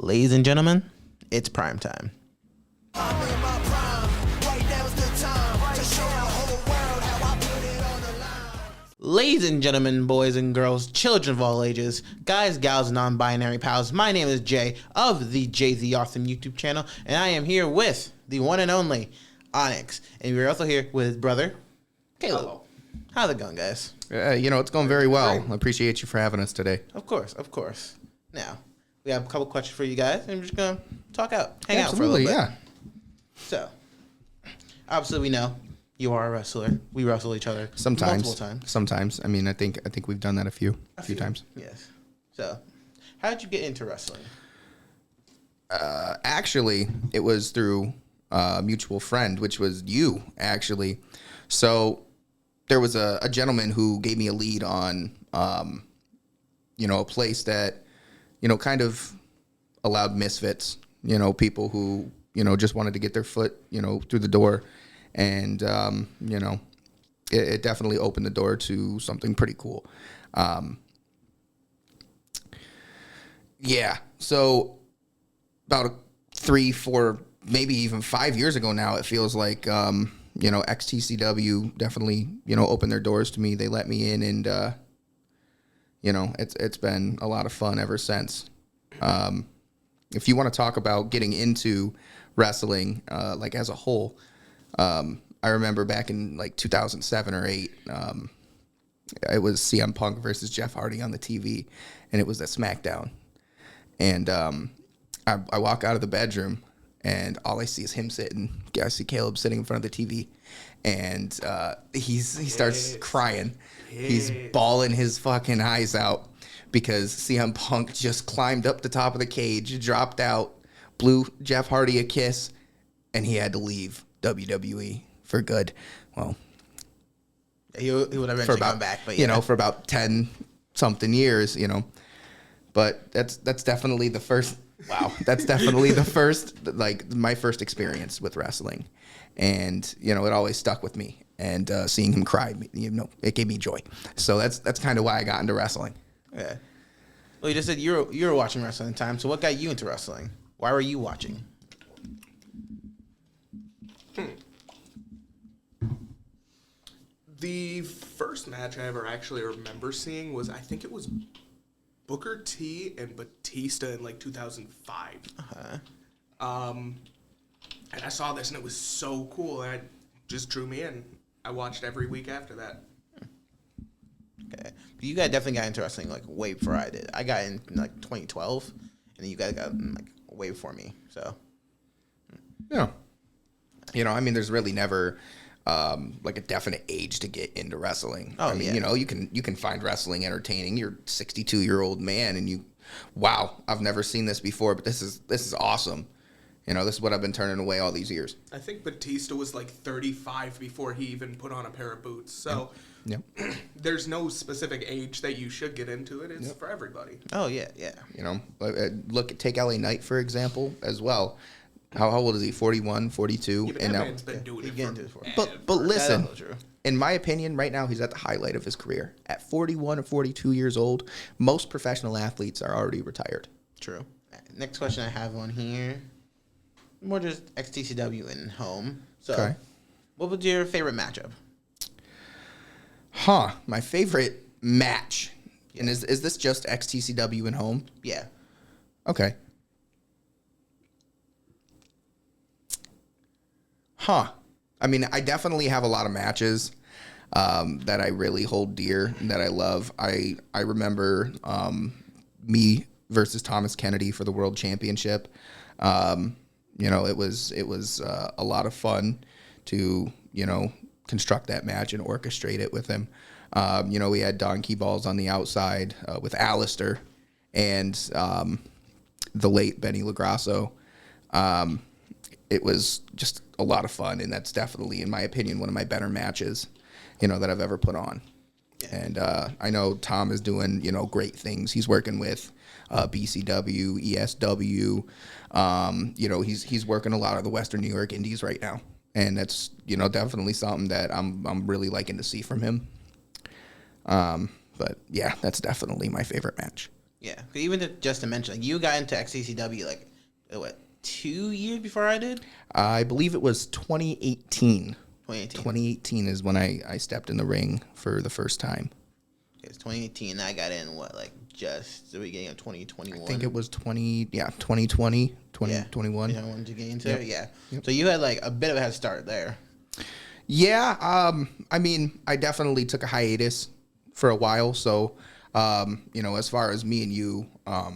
Ladies and gentlemen, it's prime time. Ladies and gentlemen, boys and girls, children of all ages, guys, gals, non-binary pals, my name is Jay of the JZ Awesome YouTube channel, and I am here with the one and only Onyx, and we're also here with his brother, Caleb. Hello. How's it going, guys? It's going very well. I appreciate you for having us today. Of course. Now, we have a couple questions for you guys, and we're just going to hang out for a little bit. Yeah. So, obviously we know you are a wrestler. We wrestle each other multiple times. Sometimes. I mean, I think we've done that a few times. Yes. So, how did you get into wrestling? Actually, it was through a mutual friend, which was you, actually. So, there was a gentleman who gave me a lead on, a place that, kind of allowed misfits, people who, just wanted to get their foot, through the door. And, it definitely opened the door to something pretty cool. So about 3, 4, maybe even 5 years ago now, it feels like, XTCW definitely, opened their doors to me. They let me in and, it's been a lot of fun ever since. If you want to talk about getting into wrestling, like as a whole, I remember back in like 2007 or 8, it was CM Punk versus Jeff Hardy on the TV, and it was at SmackDown. And I walk out of the bedroom, and all I see is him sitting. I see Caleb sitting in front of the TV, and he starts crying. He's bawling his fucking eyes out because CM Punk just climbed up the top of the cage, dropped out, blew Jeff Hardy a kiss, and he had to leave WWE for good. Well, he would have eventually come back, but for about 10 something years, But that's definitely the first. Wow, that's definitely the first, like my first experience with wrestling, and it always stuck with me. And seeing him cry, it gave me joy. So that's kind of why I got into wrestling. Yeah. Well, you just said you were watching wrestling at the time. So what got you into wrestling? Why were you watching? The first match I ever actually remember seeing was, I think it was Booker T and Batista in like 2005. Uh-huh. And I saw this and it was so cool and it just drew me in. I watched every week after that. Okay. You guys definitely got into wrestling like way before I did. I got in like 2012, and then you guys got in like way before me. So. Yeah. There's really never like a definite age to get into wrestling. Oh, you can find wrestling entertaining. You're a 62-year-old man and wow, I've never seen this before, but this is awesome. This is what I've been turning away all these years. I think Batista was like 35 before he even put on a pair of boots. So yep. There's no specific age that you should get into it. It's for everybody. Oh, yeah. Take LA Knight, for example, as well. How old is he? 41, 42? Yeah, but that man's been doing it for But listen, in my opinion, right now, he's at the highlight of his career. At 41 or 42 years old, most professional athletes are already retired. True. Next question I have on here, more just XTCW and H.O.M.E. So, okay. What was your favorite matchup? My favorite match. Yeah. And is this just XTCW and H.O.M.E? Yeah. Okay. I definitely have a lot of matches that I really hold dear and that I love. I remember me versus Thomas Kennedy for the World Championship. It was a lot of fun to, construct that match and orchestrate it with him. We had donkey balls on the outside with Alistair and the late Benny LaGrasso. It was just a lot of fun, and that's definitely, in my opinion, one of my better matches, that I've ever put on. Yeah. And I know Tom is doing, great things. He's working with BCW, ESW. He's working a lot of the Western New York Indies right now, and that's definitely something that I'm really liking to see from him. But yeah, that's definitely my favorite match. Yeah, even just to mention, like, you got into XCCW like what 2 years before I did. I believe it was 2018. 2018. 2018 is when I stepped in the ring for the first time. It's 2018. I got in just the beginning of 2021. I think it was 2020, 2021. Yeah, when did you get into Yep. it? Yeah. Yep. So you had like a bit of a head start there. Yeah, I mean, I definitely took a hiatus for a while. So, as far as me and you, I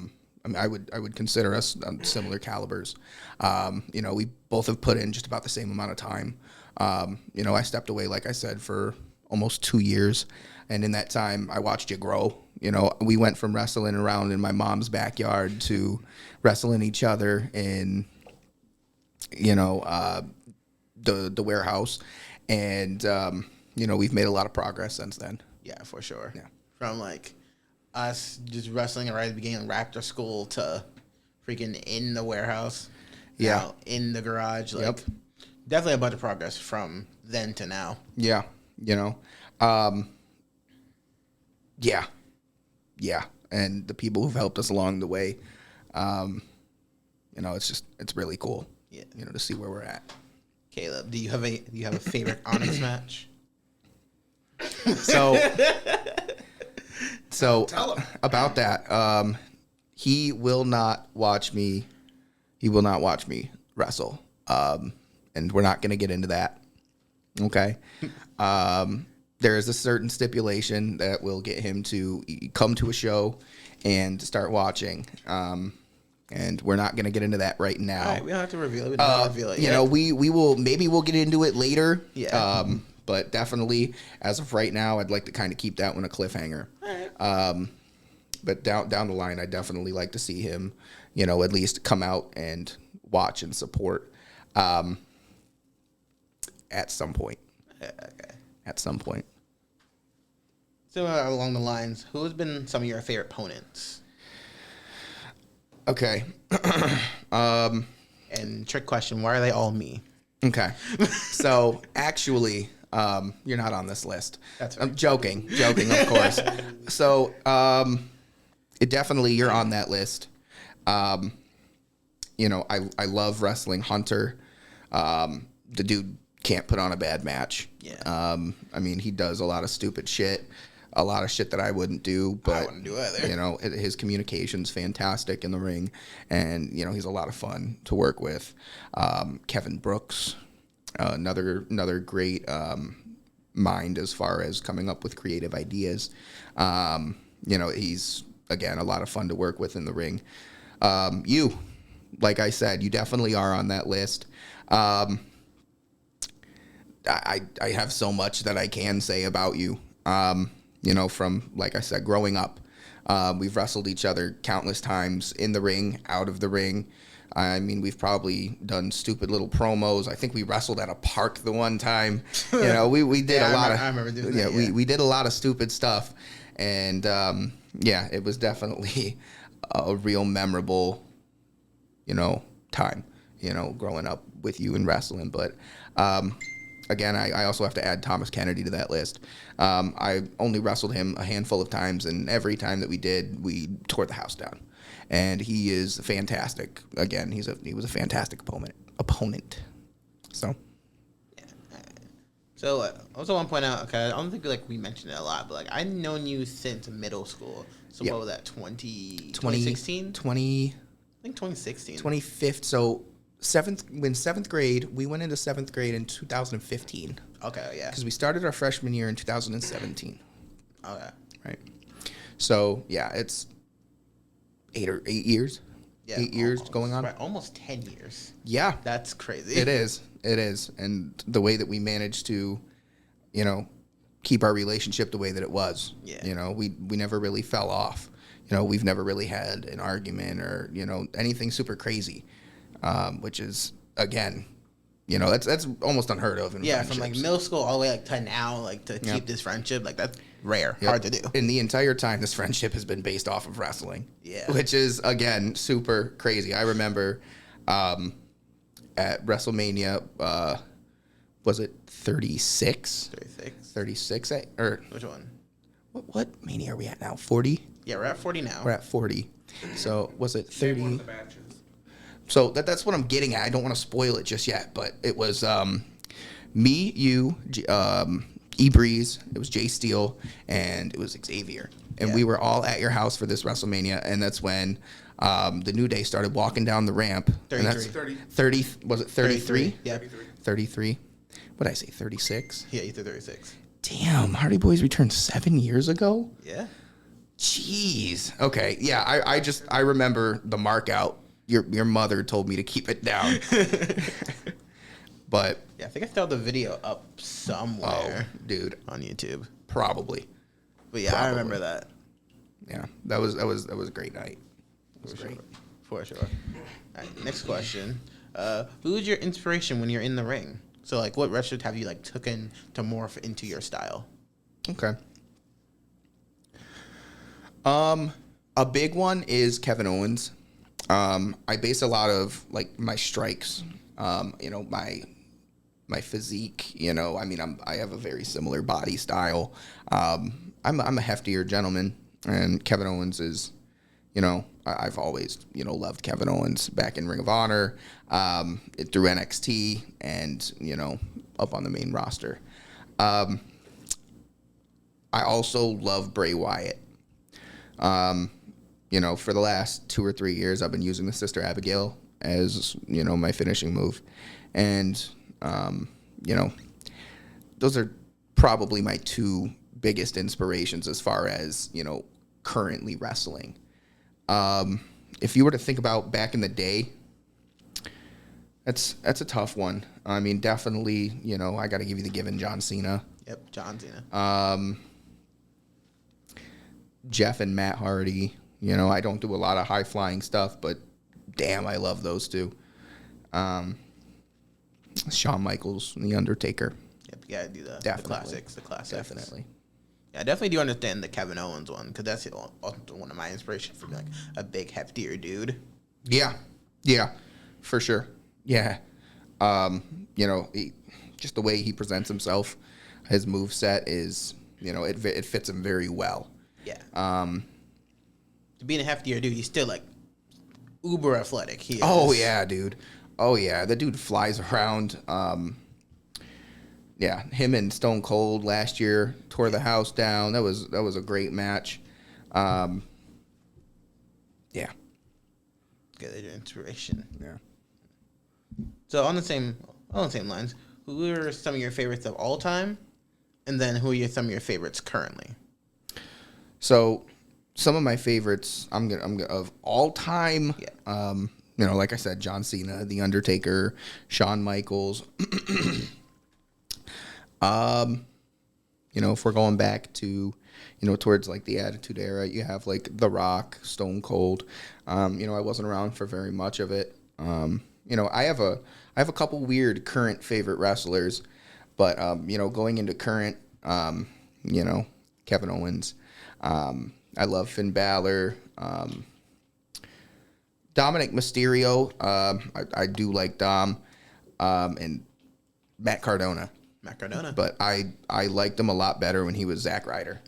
mean, I would consider us similar calibers. We both have put in just about the same amount of time. I stepped away, like I said, for almost 2 years, and in that time, I watched you grow. We went from wrestling around in my mom's backyard to wrestling each other in, the warehouse. And, we've made a lot of progress since then. Yeah, for sure. Yeah. From like us just wrestling right at the beginning of Raptor School to freaking in the warehouse. Yeah. Now in the garage. Like, Yep. definitely a bunch of progress from then to now. Yeah. Yeah. And the people who've helped us along the way, it's really cool. Yeah. To see where we're at. Caleb, do you have a favorite Onyx match? So Tell him. about that, he will not watch me. He will not watch me wrestle. And we're not going to get into that. Okay. There is a certain stipulation that will get him to come to a show and start watching. And we're not going to get into that right now. All right, we don't have to reveal it. We don't have to reveal it yet. We will, maybe we'll get into it later. Yeah. But definitely, as of right now, I'd like to kind of keep that one a cliffhanger. All right. But down the line, I definitely like to see him, at least come out and watch and support at some point. Okay. At some point. So along the lines, who has been some of your favorite opponents? Okay. And trick question, why are they all me? Okay. So actually, you're not on this list. That's right. I'm joking, of course. So, it definitely, you're on that list. I love wrestling Hunter. The dude can't put on a bad match. Yeah. He does a lot of stupid shit, a lot of shit that I wouldn't do, but I wouldn't do either. His communication's fantastic in the ring, and he's a lot of fun to work with. Kevin Brooks, another great mind as far as coming up with creative ideas. He's again a lot of fun to work with in the ring. You, like I said, you definitely are on that list. I have so much that I can say about you. From, like I said, growing up, we've wrestled each other countless times in the ring, out of the ring. We've probably done stupid little promos. I think we wrestled at a park the one time. We did a lot of. I remember doing that. We did a lot of stupid stuff, and it was definitely a real memorable, time. Growing up with you and wrestling, but. Again, I also have to add Thomas Kennedy to that list. I only wrestled him a handful of times, and every time that we did, we tore the house down. And he is fantastic. Again, he was a fantastic opponent. So. Yeah. So I also want to point out, okay, I don't think we mentioned it a lot, but I've known you since middle school. So Yep. what was that, 2016? 20, I think 2016. 25th. So seventh grade, we went into seventh grade in 2015. Okay, yeah. Because we started our freshman year in 2017. Okay. Right. So yeah, it's 8 years. Yeah, 8 years almost, going on. Right, almost 10 years. Yeah. That's crazy. It is. And the way that we managed to, keep our relationship the way that it was. Yeah. We never really fell off. We've never really had an argument or, anything super crazy. Which is, again, that's almost unheard of in Yeah, from friendships. middle school all the way to now, to keep this friendship, that's rare, Yep. hard to do. And the entire time, this friendship has been based off of wrestling. Yeah. Which is, again, super crazy. I remember at WrestleMania, was it 36? 36. 36? Or Which one? what mania are we at now? 40? Yeah, we're at 40 now. We're at 40. So was it Name one 30? of the matches. So that's what I'm getting at. I don't want to spoil it just yet, but it was me, you, E-Breeze, it was Jay Steele, and it was Xavier. And we were all at your house for this WrestleMania, and that's when the New Day started walking down the ramp. 33. And that's 30. Was it 33? Yeah. 33. What did I say, 36? Yeah, you said 36. Damn, Hardy Boys returned 7 years ago? Yeah. Jeez. Okay, yeah, I remember the mark out. Your mother told me to keep it down. But Yeah, I think I still have the video up somewhere. Dude, on YouTube. probably. But yeah, I remember that. Yeah, that was a great night. It was great. For sure. All right, next question. Who's your inspiration when you're in the ring? So, like, what wrestlers have you, like, taken to morph into your style? Okay. A big one is Kevin Owens. I base a lot of like my strikes, my physique. I mean, I have a very similar body style. I'm a heftier gentleman, and Kevin Owens is, I've always loved Kevin Owens back in Ring of Honor, through NXT, and up on the main roster. I also love Bray Wyatt. For the last 2 or 3 years, I've been using the Sister Abigail as, my finishing move. And, those are probably my 2 biggest inspirations as far as, currently wrestling. If you were to think about back in the day, that's a tough one. I mean, definitely, I got to give you the given John Cena. Yep, John Cena. Jeff and Matt Hardy. I don't do a lot of high-flying stuff, but damn, I love those two. Shawn Michaels and The Undertaker. Yep, you gotta do the classics. The classics. Definitely. Yeah, I definitely do understand the Kevin Owens one, because that's also one of my inspirations for being, like, a big, heftier dude. Yeah, for sure. Yeah. Just the way he presents himself, his moveset is, it fits him very well. Yeah. Being a heftier dude, he's still, like, uber athletic. He is. Oh, yeah, dude. Oh, yeah. The dude flies around. Yeah, him and Stone Cold last year tore the house down. That was a great match. Yeah. Good inspiration. Yeah. So on the same lines, who are some of your favorites of all time, and then who are some of your favorites currently? So, some of my favorites, I'm gonna of all time. Yeah. Like I said, John Cena, The Undertaker, Shawn Michaels. If we're going back to, towards like the Attitude Era, you have like The Rock, Stone Cold. I wasn't around for very much of it. I have a couple weird current favorite wrestlers, but going into current, Kevin Owens. I love Finn Balor. Dominic Mysterio. I do like Dom. And Matt Cardona. But I liked him a lot better when he was Zack Ryder.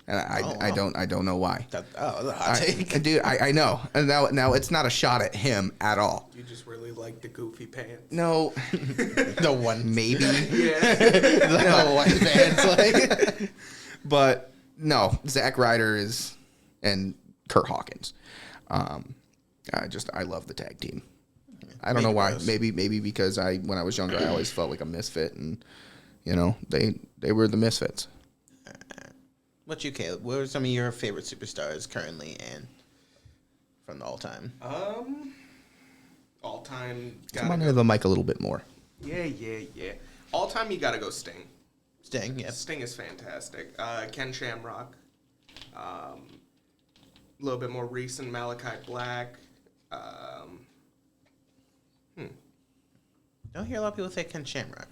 And I don't know why. That's a hot take. Dude, I know. And now it's not a shot at him at all. You just really like the goofy pants. No. The one. Maybe. Yeah. The one pants, like. But no, Zack Ryder and Kurt Hawkins. I love the tag team. I don't know why. Maybe because when I was younger, I always felt like a misfit, and they were the misfits. What's you, Caleb? What are some of your favorite superstars currently and from the all time? All time. Come on into the mic a little bit more. Yeah. All time, you gotta go Sting. Sting, yeah. Sting is fantastic. Ken Shamrock. A little bit more recent, Malachi Black. Don't hear a lot of people say Ken Shamrock.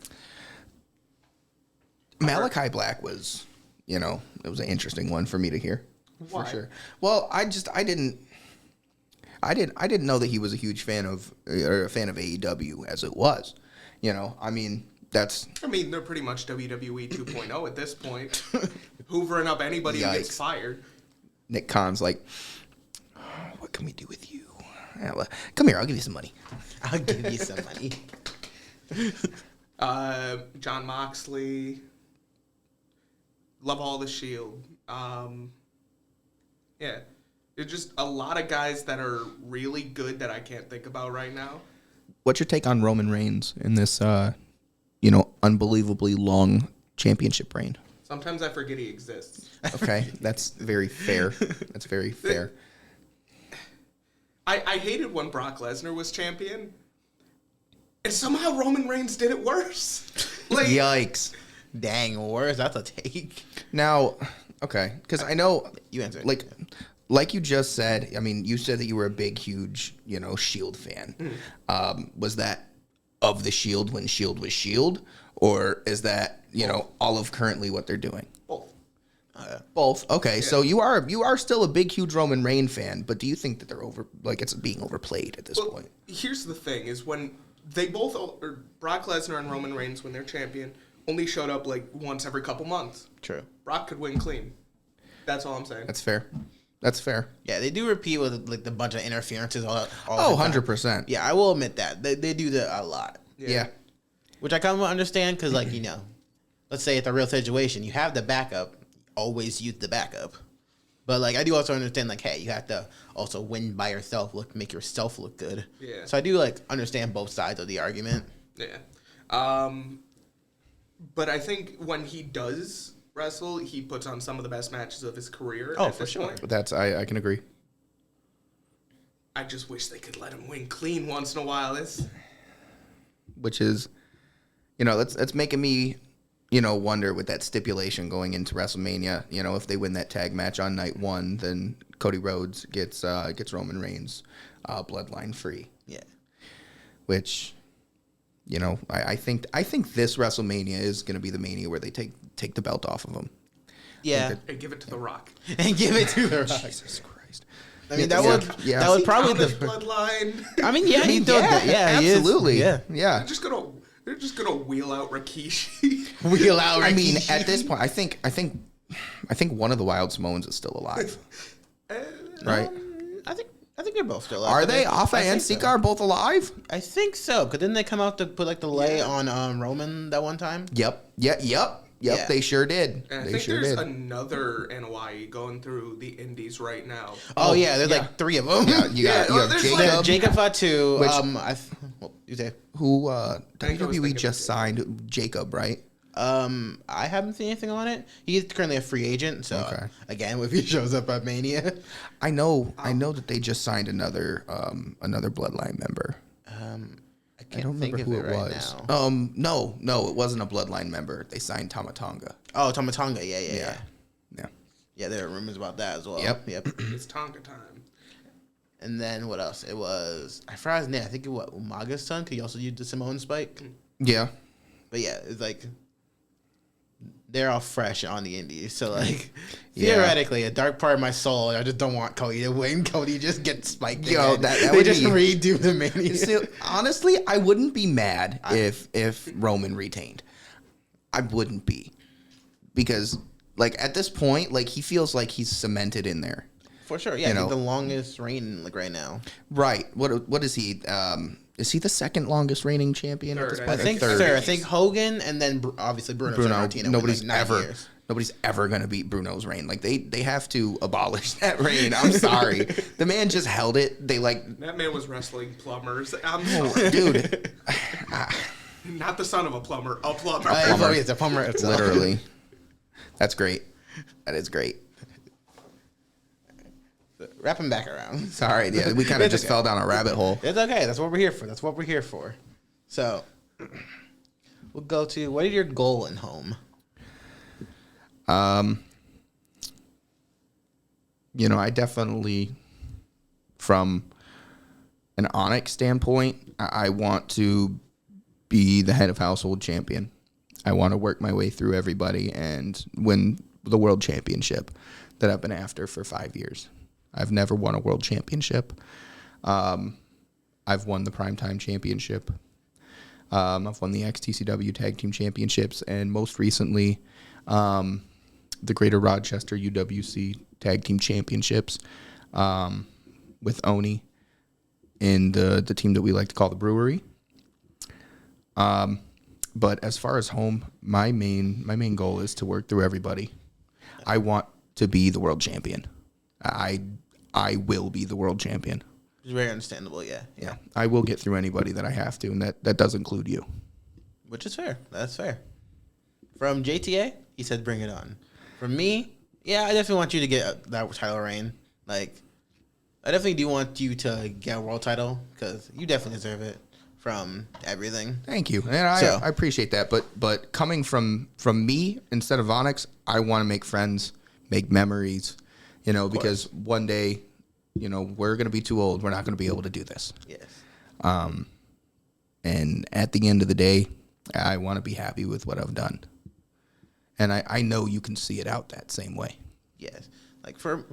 Malachi Black was, it was an interesting one for me to hear. Why? For sure. Well, I didn't know that he was a huge fan of AEW as it was. I mean, they're pretty much WWE 2.0 at this point. Hoovering up anybody who gets fired. Nick Khan's like, what can we do with you? Come here, I'll give you some money. I'll give you some money. John Moxley. Love all the Shield. Yeah. There's just a lot of guys that are really good that I can't think about right now. What's your take on Roman Reigns in this, unbelievably long championship reign? Sometimes I forget he exists. Okay, that's very fair. That's very fair. I hated when Brock Lesnar was champion, and somehow Roman Reigns did it worse. Yikes. Dang, worse. That's a take. Now, okay, because I know, You answered. like you just said, I mean, you said that you were a big, huge, Shield fan. Was that of the Shield when Shield was Shield, or is that all of currently what they're doing? Both. Both. Okay, so you are still a big, huge Roman Reigns fan, but do you think that they're it's being overplayed at this point? Here's the thing: is when they both, or Brock Lesnar and Roman Reigns, when they're champion, only showed up like once every couple months. True. Brock could win clean. That's all I'm saying. That's fair. That's fair. Yeah, they do repeat with like the bunch of interferences. All Oh, the time. 100%. Yeah, I will admit that they do that a lot. Yeah. Which I kind of understand because, like, let's say it's a real situation, you have the backup, always use the backup. But like, I do also understand, like, hey, you have to also win by yourself, make yourself look good. Yeah. So I do understand both sides of the argument. Yeah. But I think when he does wrestle, he puts on some of the best matches of his career. Oh, at for this sure. point. I can agree. I just wish they could let him win clean once in a while. Which is, that's making me, wonder with that stipulation going into WrestleMania. If they win that tag match on night one, then Cody Rhodes gets Roman Reigns bloodline free. Yeah. Which, I think this WrestleMania is going to be the Mania where they take the belt off of him. Yeah. And give it to The Rock. And give it to The Rock. Jesus Christ. I mean, that would probably the bloodline. I mean, yeah, he did that. Yeah, he is. absolutely. Yeah. They're just gonna wheel out Rikishi. Wheel out Rikishi. I mean, at this point, I think one of the Wild Samoans is still alive. Right? I think they're both still alive. Are they? Alpha and Sika are both alive? I think so. Because didn't they come out to put the lay on Roman that one time? Yep. Yeah. They sure did. And I think there's another NY going through the indies right now. Oh yeah, there's three of them. Yeah, you have there's Jacob. Jacob Fatu. Which- You say? Who think I was WWE thinking just of signed Jacob, right? I haven't seen anything on it. He's currently a free agent, so Okay. again, if he shows up at Mania, I know that they just signed another Bloodline member. I I can't don't think remember of who it it right was. now. No, it wasn't a Bloodline member. They signed Tama Tonga. Oh, Tomatonga. Yeah. Yeah. Yeah, there are rumors about that as well. Yep. It's Tonka time. And then what else? It was I forgot his name. I think it was Umaga's son. Could you also use the Samoan spike? Yeah. But yeah, it's they're all fresh on the indies. So Yeah. theoretically, a dark part of my soul, I just don't want Cody to win. Cody just gets spiked. Yo, again. that they would just be- redo the Mania. See, honestly, I wouldn't be mad if Roman retained. I wouldn't be. Because at this point, he feels like he's cemented in there. For sure, yeah. He's the longest reign right now. Right. What is he? Is he the second longest reigning champion at this Third, point? I think Third. third. I think Hogan and then obviously Bruno Sammartino. Nobody's with 9 ever years. gonna beat Bruno's reign. They have to abolish that reign. I'm sorry. The man just held it. That man was wrestling plumbers. I'm sorry. Dude. Not the son of a plumber. A plumber. Oh, it's a plumber itself. Literally. That's great. That is great. Wrap him back around. Sorry, yeah, we kind of just fell down a rabbit hole. It's okay. That's what we're here for. So, we'll go to what is your goal in home? I definitely, from an Onyx standpoint, I want to be the head of household champion. I want to work my way through everybody and win the world championship that I've been after for 5 years. I've never won a world championship. I've won the primetime championship. I've won the XTCW tag team championships, and most recently, the Greater Rochester UWC tag team championships with Oni in the team that we like to call the Brewery. But as far as home, my main goal is to work through everybody. I want to be the world champion. I will be the world champion. It's very understandable, yeah. Yeah. I will get through anybody that I have to, and that does include you. Which is fair. That's fair. From JTA, he said bring it on. From me, yeah, I definitely want you to get that title reign. Like, I definitely do want you to get a world title because you definitely deserve it from everything. Thank you. And I appreciate that. But coming from me instead of Onyx, I want to make friends, make memories, because one day, we're going to be too old. We're not going to be able to do this. Yes. And at the end of the day, I want to be happy with what I've done. And I know you can see it out that same way. Yes. Like for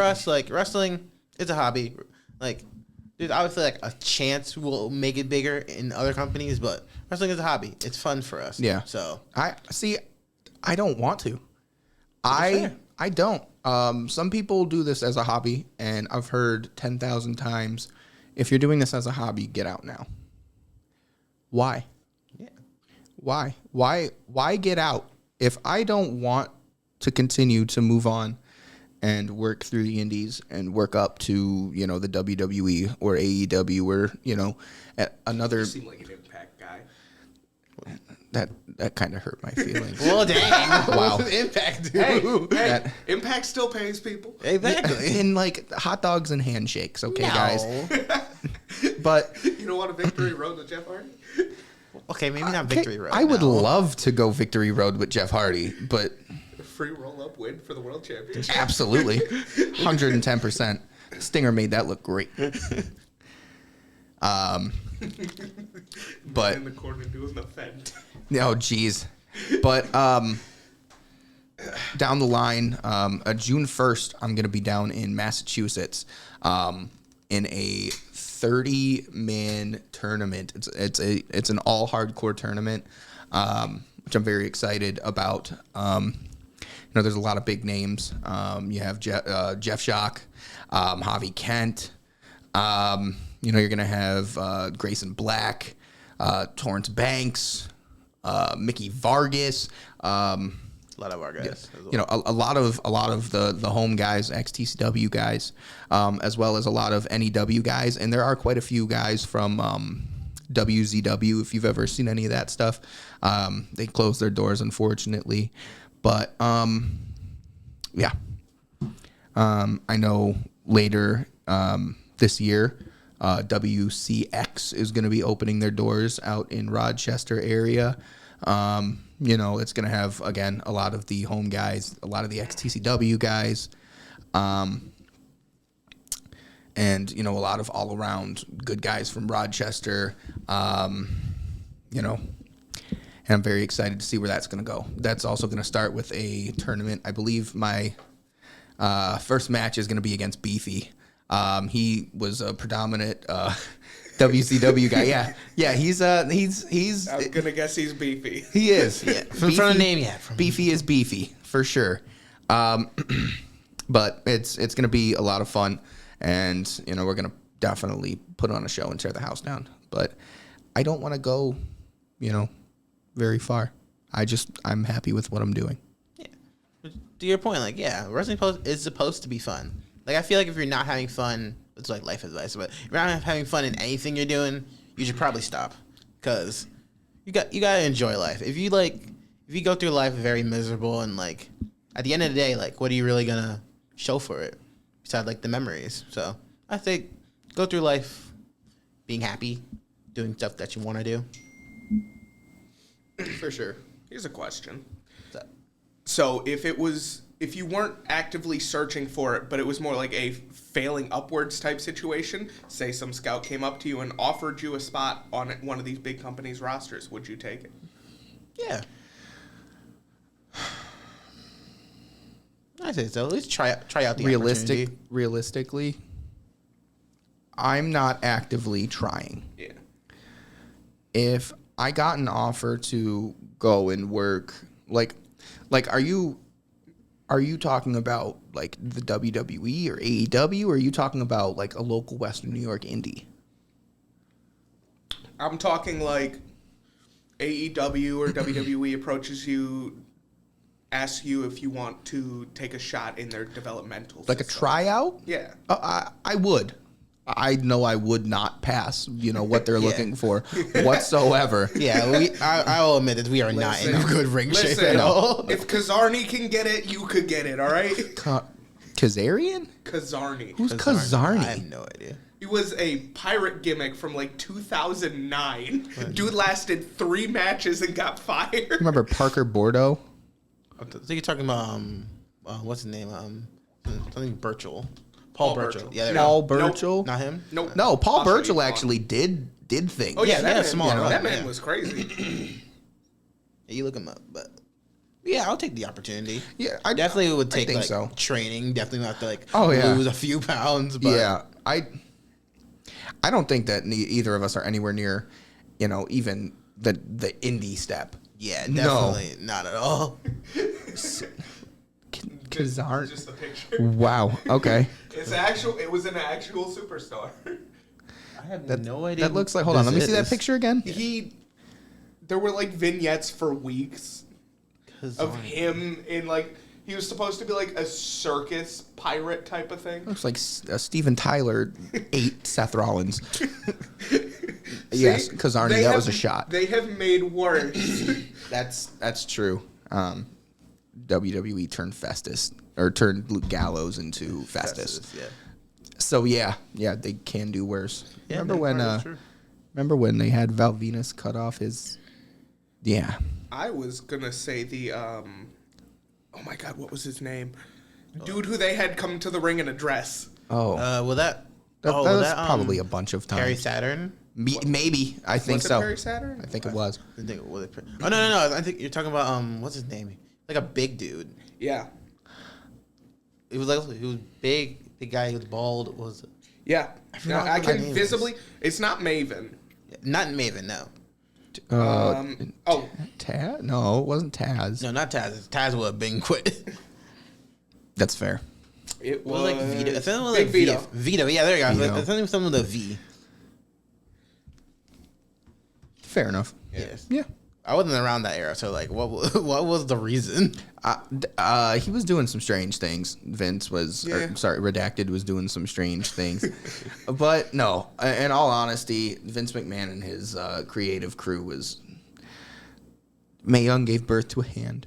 us, like wrestling, it's a hobby. Like there's obviously like a chance we'll make it bigger in other companies, but wrestling is a hobby. It's fun for us. Yeah. So I don't want to. I don't. Some people do this as a hobby, and I've heard 10,000 times, if you're doing this as a hobby, get out now. Why? Yeah. Why? Why get out? If I don't want to continue to move on and work through the indies and work up to, the WWE or AEW or, at another... You seem like an Impact guy. That kind of hurt my feelings. Well, dang. Wow. Impact, dude. Hey, Impact still pays people. Exactly. In like hot dogs and handshakes, okay, No. guys? But... You don't want a victory road with Jeff Hardy? Okay, maybe not Victory Road. I would love to go Victory Road with Jeff Hardy, but... A free roll-up win for the world championship? Absolutely. 110%. Stinger made that look great. But... in the corner doing the fend. Oh, geez. But down the line, June 1st, I'm going to be down in Massachusetts in a 30-man tournament. It's an all hardcore tournament, which I'm very excited about. There's a lot of big names. You have Jeff Shock, Javi Kent. You're gonna have Grayson Black, Torrance Banks, Mickey Vargas. A lot of our guys. A lot of the home guys, XTCW guys, as well as a lot of NEW guys, and there are quite a few guys from WZW. If you've ever seen any of that stuff, they closed their doors, unfortunately. But yeah, I know later this year, WCX is going to be opening their doors out in Rochester area. It's going to have, again, a lot of the home guys, a lot of the XTCW guys, and, a lot of all-around good guys from Rochester, and I'm very excited to see where that's going to go. That's also going to start with a tournament. I believe my first match is going to be against Beefy. He was a predominant WCW guy. Yeah. He's. I'm gonna guess he's beefy. He is. Yeah. From the name, yeah. Beefy is beefy for sure. But it's gonna be a lot of fun, and we're gonna definitely put on a show and tear the house down. But I don't want to go, very far. I'm happy with what I'm doing. Yeah. To your point, wrestling is supposed to be fun. Like, I feel like if you're not having fun, it's like life advice, but if you're not having fun in anything you're doing, you should probably stop, because you gotta enjoy life. If you go through life very miserable and at the end of the day, what are you really gonna show for it besides the memories? So I think go through life being happy, doing stuff that you want to do. For sure. Here's a question. So if you weren't actively searching for it, but it was more like a failing upwards type situation, say some scout came up to you and offered you a spot on one of these big companies' rosters, would you take it? Yeah. I say so. At least try out the opportunity. Realistically, I'm not actively trying. Yeah. If I got an offer to go and work, are you Are you talking about like the WWE or AEW, or are you talking about like a local Western New York indie? I'm talking like AEW or WWE approaches you, asks you if you want to take a shot in their developmental Like system. a tryout? Yeah. I would. I know I would not pass, what they're looking for whatsoever. Yeah, I will admit that we are not in a good ring shape at all. If Kazarni can get it, you could get it, all right? Kazarian? Kazarni. Who's I Kazarni? have no idea. He was a pirate gimmick from like 2009. Dude lasted 3 matches and got fired. Remember Parker Bordeaux? I think you're talking about what's his name? Something Burchell. Paul Burchell. Yeah, Paul Burchell? Not him. Nope. No, Paul I'll show Burchell you actually did things. Oh yeah, that that small man, run, that man yeah. was crazy. Yeah, you look him up, but yeah, I'll take the opportunity. Yeah, I definitely would take think like so. training. Definitely not to like yeah. lose a few pounds. But Yeah, I don't think that either of us are anywhere near, even the indie step. yeah, No. definitely not at all. Kazar. Just a picture. Wow. Okay. It was an actual superstar. I have no idea. That looks like. Hold on. Let me see that is. picture again. There were like vignettes for weeks of Kazan. him in like he was supposed to be like a circus pirate type of thing. Looks like Steven Tyler ate Seth Rollins. Yes, Kazarni. They That have- was a shot. They have made worse. That's true. WWE turned turned Luke Gallows into Festus. Yeah. So yeah, they can do worse. Yeah, remember when they had Val Venus cut off his? Yeah. I was gonna say the oh my god, what was his name? Dude who they had come to the ring in a dress. Oh, Well, that was probably a bunch of times. Harry Saturn. Maybe I think Was it so. Perry Saturn? I think it was. I think it was. Oh no! I think you're talking about what's his name? Like a big dude. Yeah. He was big. The guy who was bald was Yeah. forgot Now, I what that can name visibly. It's not Maven. not Maven. No, Taz? No, it wasn't Taz. no, not Taz. Taz would have been quit. That's fair. It Was was like Vito. I think it was Big like Vito. Vito. Yeah, there you go. Vito. I think it was something with a V. Fair enough. Yes. Yeah. I wasn't around that era, so like, what was the reason? He was doing some strange things. Vince was, Redacted was doing some strange things. But no, in all honesty, Vince McMahon and his creative crew was. Mae Young gave birth to a hand.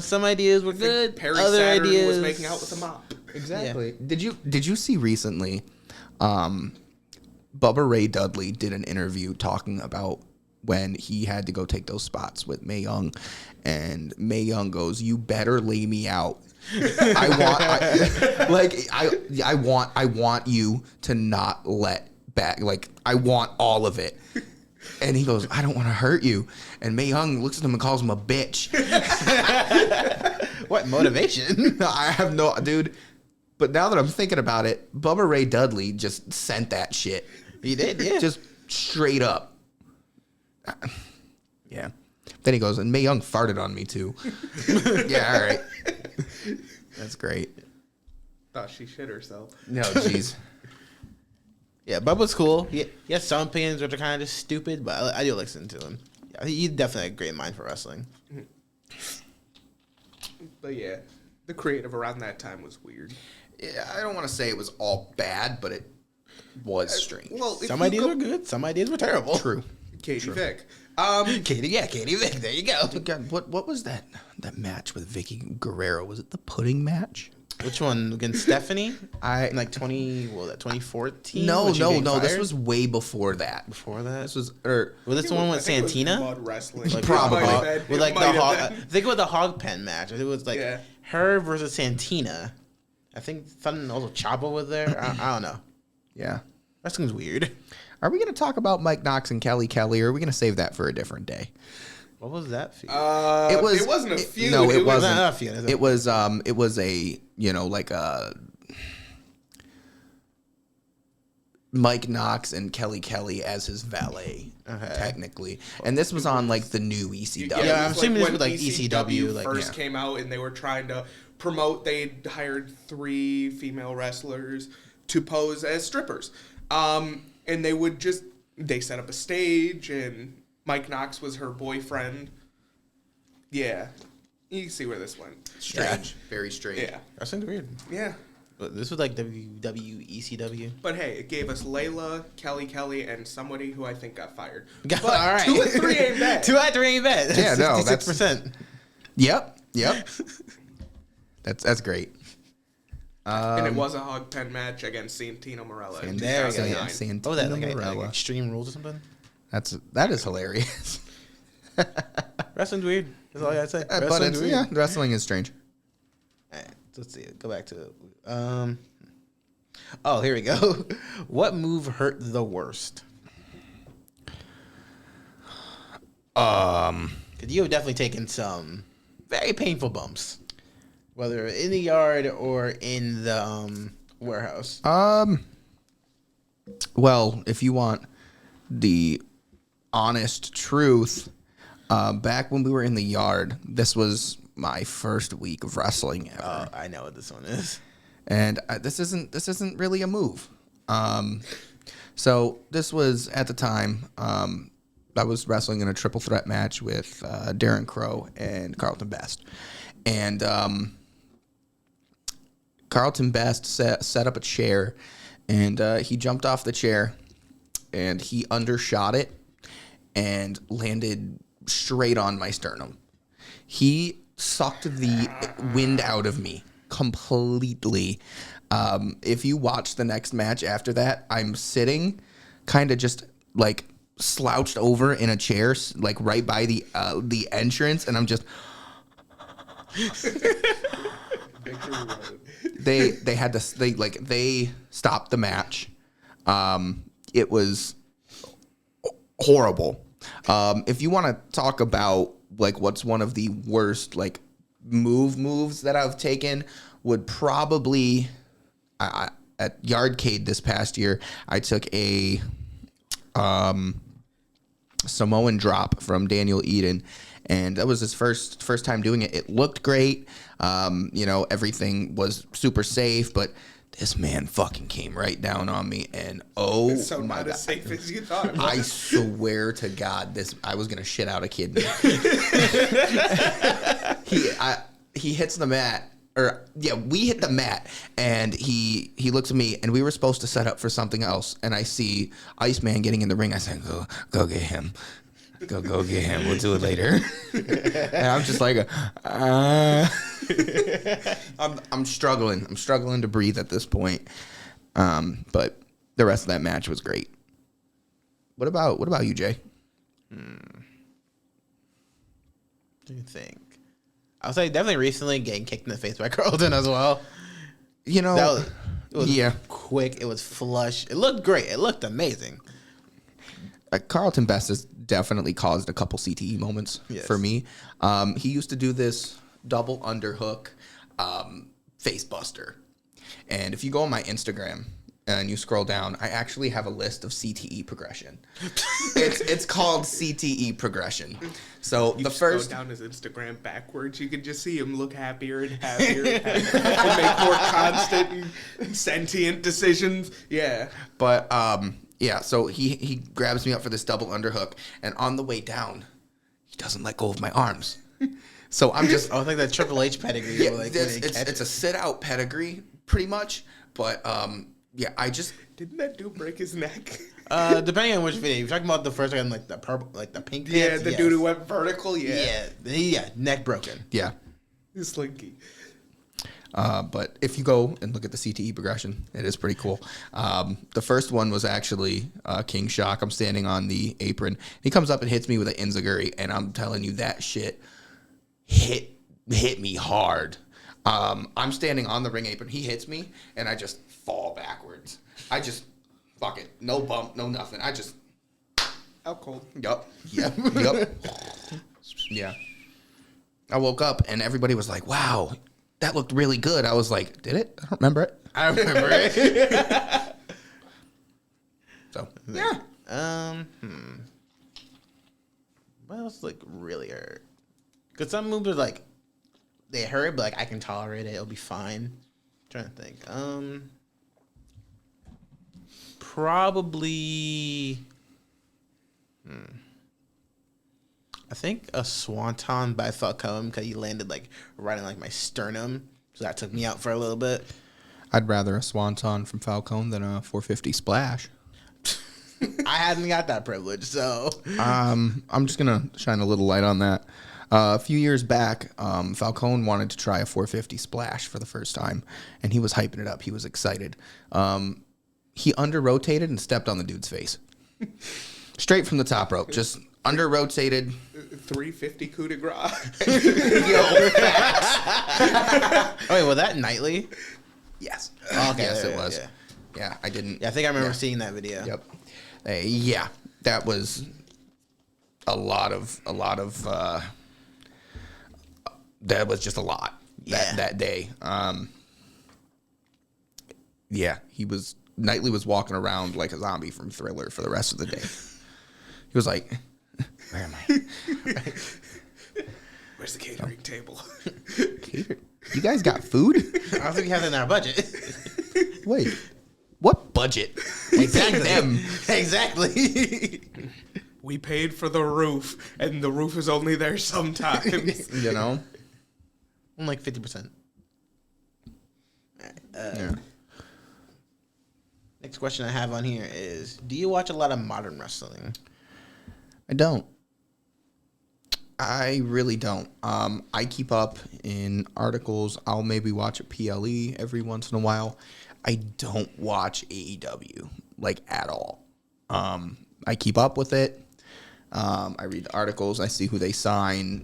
Some ideas were good. Perry Other Saturn ideas was making out with a mop. Exactly. Yeah. Did you see recently? Bubba Ray Dudley did an interview talking about when he had to go take those spots with Mae Young, and Mae Young goes, "You better lay me out. I want you to not let back. Like I want all of it." And he goes, "I don't want to hurt you." And Mae Young looks at him and calls him a bitch. What motivation? I have no, dude. But now that I'm thinking about it, Bubba Ray Dudley just sent that shit. He did, yeah. Just straight up. Yeah. Then he goes, and Mae Young farted on me too. Yeah, all right. That's great. Thought she shit herself. No, jeez. Yeah, Bubba's cool. He has some opinions which are kind of just stupid, but I do listen to him. Yeah, he's definitely a great mind for wrestling. But yeah, the creative around that time was weird. Yeah, I don't want to say it was all bad, but it was strange. Well, if Some you ideas go- were good, some ideas were terrible. True. Katie Vick. Katie Vick, there you go. God, what was that match with Vicky Guerrero? Was it the pudding match? Which one? Against Stephanie? I In like 2014? No. when she was getting This fired? was way before that. Before that? This was Was this the one with I think it was Santina? Mud wrestling. Like, Probably. It might have been. With It like might the have hog, been. I think with the hog pen match. It was like Yeah. her versus Santina. I think something also Chavo was there. I don't know. Yeah. Wrestling's weird. Are we going to talk about Mike Knox and Kelly Kelly, or are we going to save that for a different day? What was that feud? It wasn't a feud. No, it wasn't. Not a feud. It was a like a Mike Knox and Kelly Kelly as his valet, technically. And this was on like the new ECW. Yeah, it I'm was assuming this when was like ECW, like, first yeah. came out, and they were trying to promote. They hired 3 female wrestlers to pose as strippers. And they set up a stage, and Mike Knox was her boyfriend. Yeah. You can see where this went. Strange. Very strange. Yeah. Wrestling's weird. Yeah. But this was like WWECW. But hey, it gave us Layla, Kelly, and somebody who I think got fired. All But right. 2 and 3 ain't bad. 2 out of 3 ain't bad. Yeah, no, that's 66%. Yep. That's great. And it was a hog pen match against Santino Marella in There we go. 2009. Santino What was that, like Marella. Extreme Rules or something? That is hilarious. Wrestling's weird. That's all I gotta say. But Wrestling's it's, weird. yeah, wrestling is strange. All right, let's see. Go back to it. Oh, here we go. What move hurt the worst? 'Cause you have definitely taken some very painful bumps, whether in the yard or in the warehouse. Well, if you want the honest truth, back when we were in the yard, this was my first week of wrestling ever. Oh, I know what this one is. And this isn't really a move. So this was at the time. I was wrestling in a triple threat match with Darren Crow and Carlton Best, and Carlton Best set up a chair, and he jumped off the chair, and he undershot it, and landed straight on my sternum. He sucked the wind out of me completely. If you watch the next match after that, I'm sitting kind of just like slouched over in a chair, like right by the entrance, and I'm just they stopped the match. It was horrible. If you want to talk about like what's one of the worst like moves that I've taken, would probably at Yardcade this past year, I took a Samoan drop from Daniel Eden, and that was his first time doing it. It looked great. Everything was super safe, but this man fucking came right down on me, and It's so my not God. as safe as you thought. I swear to God, I was gonna shit out a kidney. He hits the mat, we hit the mat, and he looks at me, and we were supposed to set up for something else, and I see Iceman getting in the ring. I said, go get him. Go get him. We'll do it later. And I'm just like, I'm struggling. I'm struggling to breathe at this point. But the rest of that match was great. What about you, Jay? What do you think? I'll say definitely recently getting kicked in the face by Carlton as well. You know, It was quick. It was flush. It looked great. It looked amazing. Carlton Best has definitely caused a couple CTE moments for me. He used to do this double underhook face buster. And if you go on my Instagram and you scroll down, I actually have a list of CTE progression. It's called CTE progression. So You the just first go down his Instagram backwards, you could just see him look happier and happier and make more constant and sentient decisions. Yeah. But so he grabs me up for this double underhook, and on the way down, he doesn't let go of my arms. So I'm just I think that Triple H pedigree. yeah, like, it's a sit out pedigree pretty much. But I just Didn't that dude break his neck? depending on which video you're talking about, the first one like the purple, like the pink. Yeah, pants, the yes. dude who went vertical. Yeah. Neck broken. yeah. Slinky. But if you go and look at the CTE progression, it is pretty cool. The first one was actually King Shock. I'm standing on the apron. He comes up and hits me with an enziguri, and I'm telling you that shit hit me hard. I'm standing on the ring apron. He hits me, and I just fall backwards. I just fuck it, no bump, no nothing. I just Out cold. yup. Yeah. I woke up and everybody was like, "Wow, that looked really good." I was like, "Did it? I don't remember it." I remember it. So yeah. What else like really hurt? Because some moves are like they hurt, but like I can tolerate it. It'll be fine. I'm trying to think. Probably. I think a swanton, but I felt coming because he landed like right on like my sternum, so that took me out for a little bit. I'd rather a swanton from Falcone than a 450 splash. I hadn't got that privilege, so I'm just gonna shine a little light on that. A few years back, Falcone wanted to try a 450 splash for the first time, and he was hyping it up. He was excited. He under-rotated and stepped on the dude's face. Straight from the top rope, just under-rotated. 350 coup de grace. Yo, facts. Oh, wait, was that nightly? Yes. Okay, Yes, there, it was. yeah. Yeah, I didn't. Yeah, I think I remember seeing that video. Yep. Yeah, that was a lot of. That was just a lot. Yeah. That day. Yeah, Knightley was walking around like a zombie from Thriller for the rest of the day. He was like, "Where am I? Where's the catering table? Cater? You guys got food? I don't think we have that in our budget. Wait, what budget? Exactly. Them. Exactly. We paid for the roof, and the roof is only there sometimes. You know? I'm like 50%. Yeah. Next question I have on here is: do you watch a lot of modern wrestling? I don't. I really don't. I keep up in articles. I'll maybe watch a PLE every once in a while. I don't watch AEW, like, at all. I keep up with it. I read the articles. I see who they sign,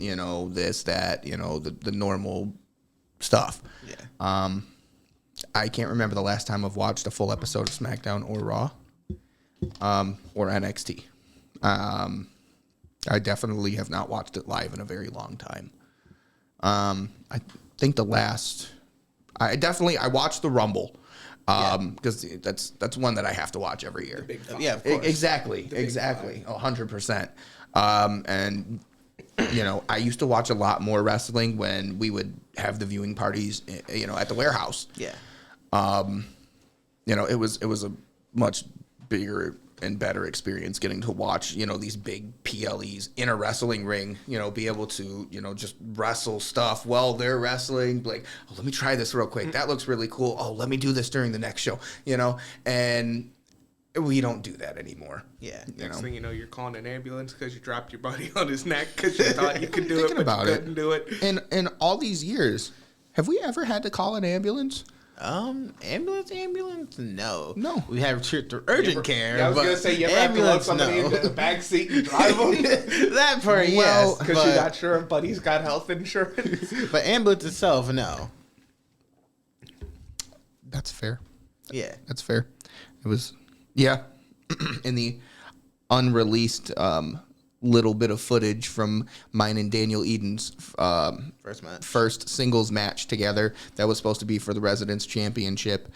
this, that, the normal stuff. Yeah. I can't remember the last time I've watched a full episode of SmackDown or Raw or NXT. I definitely have not watched it live in a very long time. I think I watched the Rumble because that's one that I have to watch every year. Yeah, of course. Exactly. 100%. And I used to watch a lot more wrestling when we would have the viewing parties, at the warehouse. Yeah. It was a much bigger and better experience getting to watch, these big PLEs in a wrestling ring, be able to, just wrestle stuff while they're wrestling. Like, oh, let me try this real quick. That looks really cool. Oh, let me do this during the next show, and we don't do that anymore. Yeah. Next thing you know, you're calling an ambulance because you dropped your buddy on his neck because you thought you could do it, but you couldn't do it. And all these years, have we ever had to call an ambulance? Ambulance? No. We have urgent care. Yeah, I was going to say, you ever have to load somebody into the back seat and drive them? That part, yes. Because you're not sure if buddy's got health insurance. But ambulance itself, no. That's fair. Yeah. That's fair. It was, yeah, in the unreleased little bit of footage from mine and Daniel Eden's first singles match together that was supposed to be for the Residence Championship.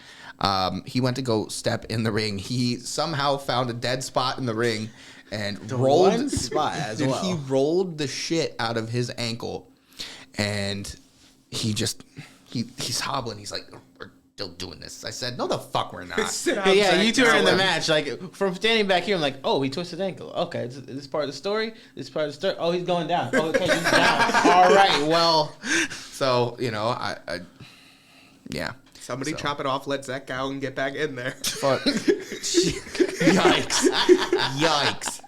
He went to go step in the ring. He somehow found a dead spot in the ring and rolled one spot as well. He rolled the shit out of his ankle, and he's hobbling. He's like, we're still doing this. I said, no, the fuck we're not. Yeah, you two are in the match. Like, from standing back here, I'm like, oh, he twisted ankle. Okay, is this part of the story? This part of the story? Oh, he's going down. Oh, okay, he's down. All right, well. So, yeah. Somebody chop it off, let Zach Gowen get back in there. Yikes.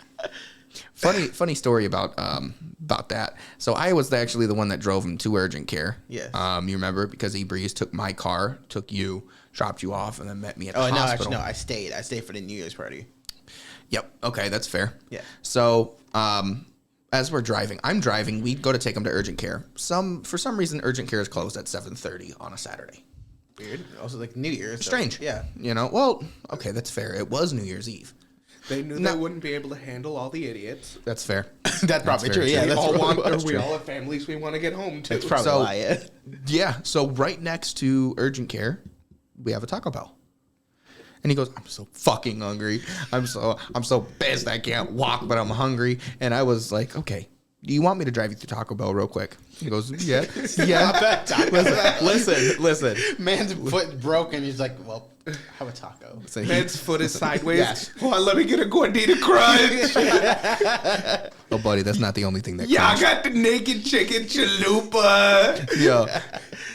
Funny story about that. So I was actually the one that drove him to urgent care. Yes. You remember, because E-Breeze took my car, took you, dropped you off, and then met me at the hospital. No, I stayed. I stayed for the New Year's party. Yep. Okay, that's fair. Yeah. So as we're driving, I'm driving. We go to take him to urgent care. For some reason, urgent care is closed at 7:30 on a Saturday. Weird. Also, like New Year's. Strange. So, yeah. Well, okay, that's fair. It was New Year's Eve. They knew they wouldn't be able to handle all the idiots. That's fair. That's probably true. Yeah, We all have families we want to get home to. That's probably why, yeah. Yeah, so right next to urgent care, we have a Taco Bell. And he goes, I'm so fucking hungry. I'm so pissed I can't walk, but I'm hungry. And I was like, okay, do you want me to drive you to Taco Bell real quick? He goes, yeah. Yeah. Listen. Man's foot broken. He's like, well, have a taco. So Man's foot is sideways. Yes. Hold on, let me get a gordita crunch. oh, buddy, that's not the only thing that Yeah, I crunch. got the naked chicken chalupa. Yeah.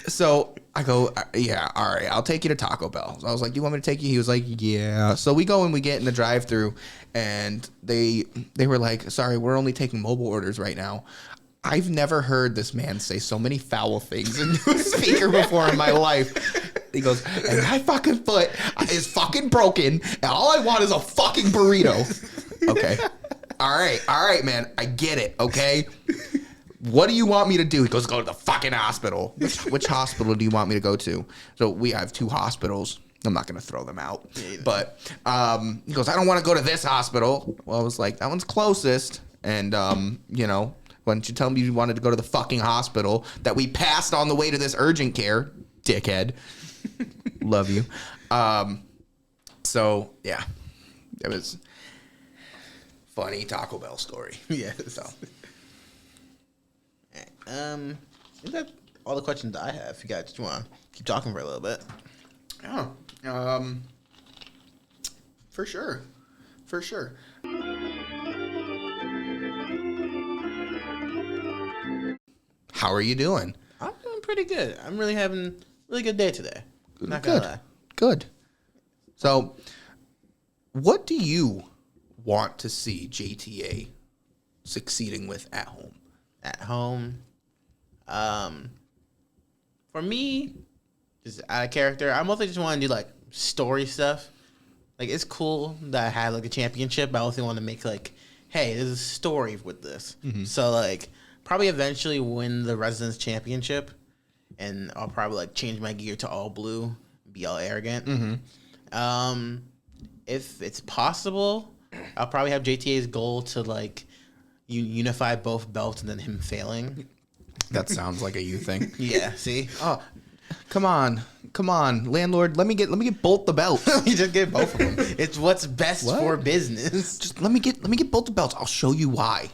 So I go, yeah, all right, I'll take you to Taco Bell. So I was like, do you want me to take you? He was like, yeah. So we go and we get in the drive-thru, and they were like, sorry, we're only taking mobile orders right now. I've never heard this man say so many foul things into a speaker before in my life. He goes, and my fucking foot is fucking broken, and all I want is a fucking burrito. Okay. All right, man. I get it, okay? What do you want me to do? He goes, go to the fucking hospital. Which hospital do you want me to go to? So we have 2 hospitals. I'm not going to throw them out. But he goes, I don't want to go to this hospital. Well, I was like, that one's closest. And, why didn't you tell me you wanted to go to the fucking hospital that we passed on the way to this urgent care, dickhead? Love you. So, yeah. It was funny Taco Bell story. Yeah. So. I think that's all the questions I have. If you guys just want to keep talking for a little bit. Yeah. For sure. How are you doing? I'm doing pretty good. I'm really having a really good day today. Not gonna lie. Good. So, what do you want to see JTA succeeding with at home? At home. For me, just out of character, I mostly just want to do like story stuff. Like it's cool that I had like a championship, but I also want to make like, hey, there's a story with this. So like probably eventually win the Residence Championship, and I'll probably like change my gear to all blue, be all arrogant. If it's possible, I'll probably have JTA's goal to like unify both belts and then him failing. That sounds like a you thing. Yeah, see? Oh, come on, landlord. Let me get both the belts. You just get both of them. It's what's best for business. Just let me get both the belts. I'll show you why.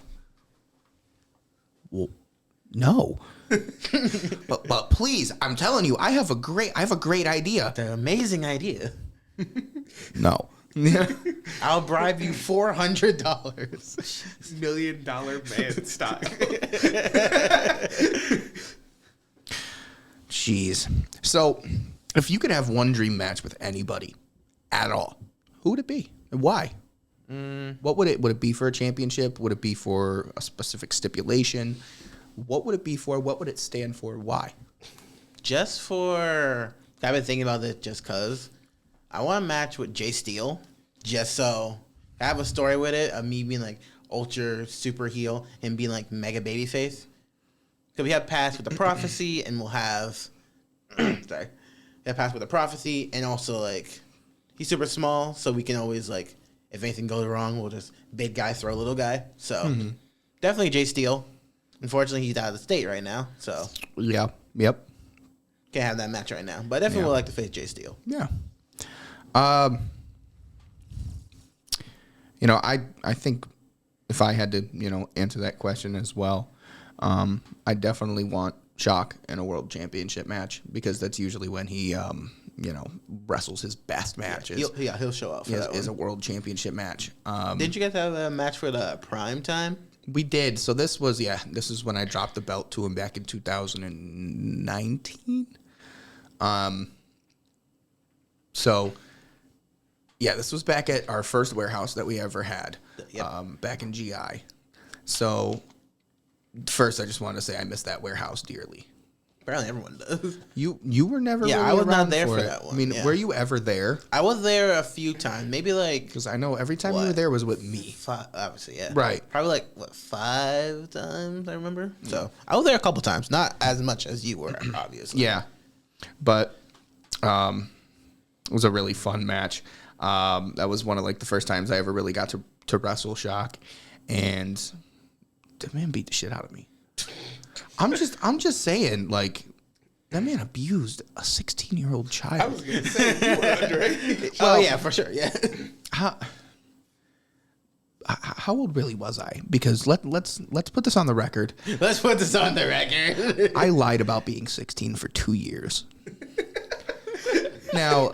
Well, no. but please, I'm telling you, I have a great idea. It's an amazing idea. No. I'll bribe you $400. $1 million man stock. Jeez. So, if you could have one dream match with anybody at all, who would it be and why? What would it be for a championship? Would it be for a specific stipulation? What would it be for? What would it stand for? Why? Just for... I've been thinking about this just because I want to match with Jay Steele. Just so I have a story with it of me being like ultra super heel and being like mega babyface. Because we have Pass with the Prophecy and we'll have... sorry. We have Pass with the Prophecy and also like... He's super small, so we can always like... If anything goes wrong, we'll just big guy throw little guy. So definitely Jay Steele. Unfortunately, he's out of the state right now, so Yeah. Yep. can't have that match right now. But I definitely would like to face Jay Steele. Yeah. I think if I had to, answer that question as well, I definitely want Shock in a world championship match because that's usually when he, wrestles his best matches. He'll show up for that is a one. world championship match. Didn't you guys have a match for the prime time? We did. So this is when I dropped the belt to him back in 2019. This was back at our first warehouse that we ever had, back in GI. So first, I just wanted to say I miss that warehouse dearly. Apparently everyone does. You were never Yeah, really I was not around there for it. that one, I mean, yeah. were you ever there? I was there a few times. Maybe like... Because I know every time you What? were there was with me. Five, obviously, yeah. Right. Probably like, 5 times, I remember? So, I was there a couple times. Not as much as you were, obviously. Yeah. But it was a really fun match. That was one of like the first times I ever really got to wrestle Shock. And the man beat the shit out of me. I'm just saying, like, that man abused a 16-year-old child. I was going to say, you were underage. Oh, yeah, for sure, yeah. how old really was I? Because let's put this on the record. Let's put this on the record. I lied about being 16 for 2 years. Now,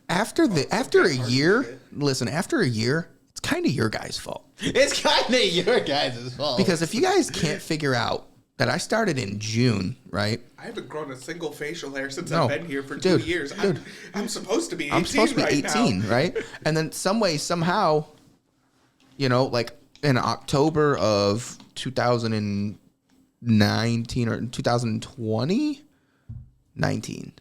after a year, listen, after a year, it's kind of your guys' fault. It's kind of your guys' fault. Because if you guys can't figure out that I started in June, right? I haven't grown a single facial hair since No. I've been here for Dude, 2 years. dude. I'm supposed to be 18 I'm supposed to be right 18, now. right? And then some way, somehow, like in October of 2019 or 2020, 19.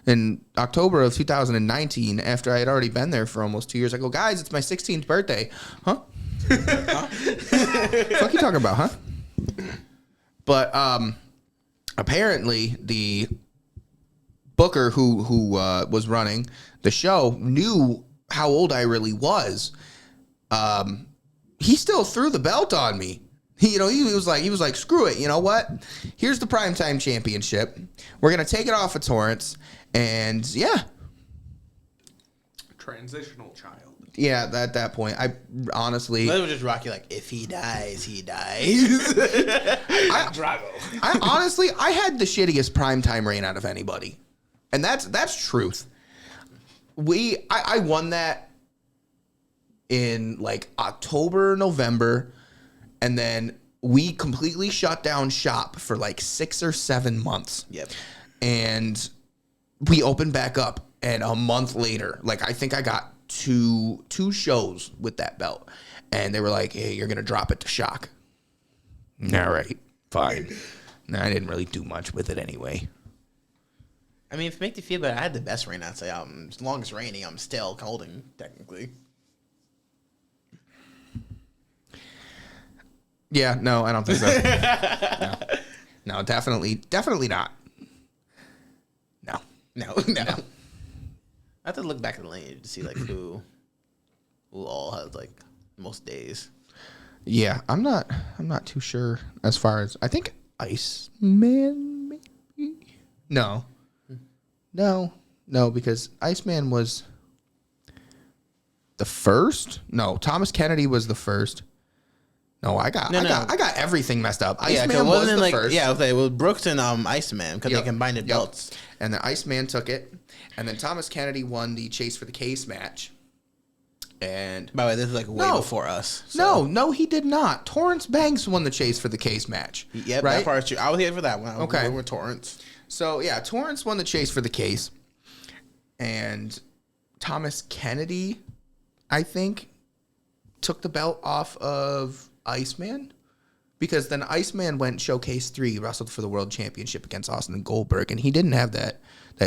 In October of 2019, after I had already been there for almost 2 years, I go, guys, it's my 16th birthday. Huh? Fuck you talking about, huh? But apparently the booker who was running the show knew how old I really was. He still threw the belt on me. He was like, screw it. You know what? Here's the primetime championship. We're gonna take it off of Torrance, and yeah. Transitional child. Yeah, at that point, I honestly, Let him just rock you like, if he dies, he dies. Drago. I had the shittiest primetime reign out of anybody, and that's truth. I won that in like October, November, and then we completely shut down shop for like 6 or 7 months. Yep. And we opened back up, and a month later, like I think I got two shows with that belt, and they were like, hey, you're gonna drop it to Shock. All right, fine. No, I didn't really do much with it anyway. I mean, if it makes you feel better, I had the best reign. I'd say as long as reigning, I'm still holding, technically. Yeah, no, I don't think so. No, definitely not. No. No. I have to look back at the lineage to see like who all has like most days. Yeah, I'm not too sure as far as I think Iceman maybe. No, because Iceman was the first. No, Thomas Kennedy was the first. No, I got everything messed up. Iceman was the first. Yeah, it was Brooks and Iceman because they combined the belts. And the Iceman took it, and then Thomas Kennedy won the Chase for the Case match. And by the way, this is like way before us. So. No, he did not. Torrance Banks won the Chase for the Case match. Yep, right? that part's true. I was here for that one. Okay, with Torrance. So yeah, Torrance won the Chase for the Case, and Thomas Kennedy, I think, took the belt off of Iceman, because then Iceman went Showcase 3, wrestled for the World Championship against Austin Goldberg, and he didn't have that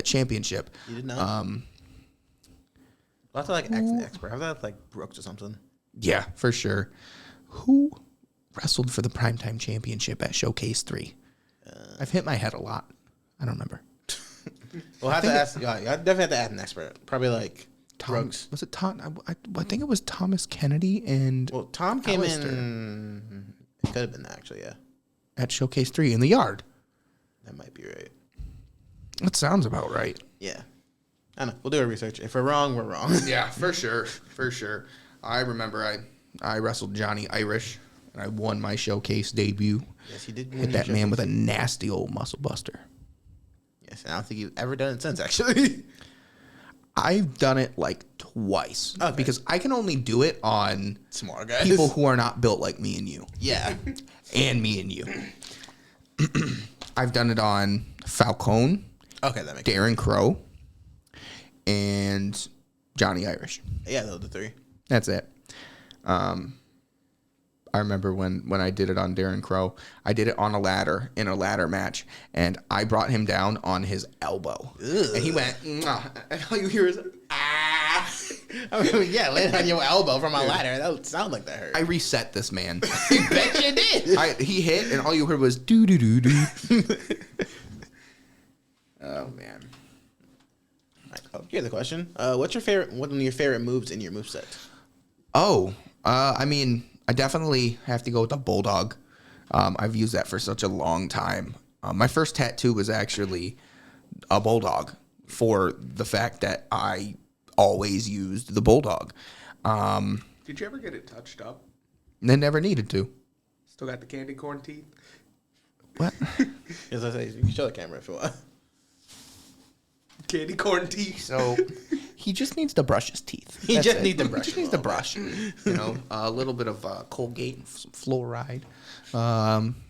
championship. You did not? I'll have to like ask an expert. I have to like Brooks or something. Yeah, for sure. Who wrestled for the Primetime Championship at Showcase 3? I've hit my head a lot. I don't remember. We'll have to ask. Yeah, I definitely have to ask an expert. Probably like Brooks. Was it Tom? I think it was Thomas Kennedy and. Well, Tom came Alistair. in. It could have been that, actually, yeah. At Showcase 3 in the yard. That might be right. That sounds about right. Yeah. I know. We'll do our research. If we're wrong, we're wrong. Yeah, for sure. For sure. I remember I wrestled Johnny Irish, and I won my Showcase debut. Yes, he did. Hit that man with a nasty old muscle buster. Yes, and I don't think you've ever done it since, actually. I've done it like twice. Okay. Because I can only do it on Smart guys. people who are not built like me and you. Yeah. And me and you. I've done it on Falcone, Okay, that makes Darren Crow, and Johnny Irish. sense. Yeah, those are the three. That's it. I remember when I did it on Darren Crow, I did it on a ladder in a ladder match, and I brought him down on his elbow. Ugh. And he went, "Mwah," and all you hear is, ah. I mean, yeah, laying on your elbow from a ladder. That would sound like that hurt. I reset this man. I bet you did. He hit, and all you heard was doo doo doo doo. Oh man. Here's the question. What's your favorite? One of your favorite moves in your moveset? I mean, I definitely have to go with the Bulldog. I've used that for such a long time. My first tattoo was actually a Bulldog for the fact that I always used the Bulldog. Did you ever get it touched up? They never needed to. Still got the candy corn teeth? What? As I say, you can show the camera if you want. Candy corn teeth. So he just needs to brush his teeth. He just needs to brush. He just needs to brush. A little bit of Colgate and some fluoride.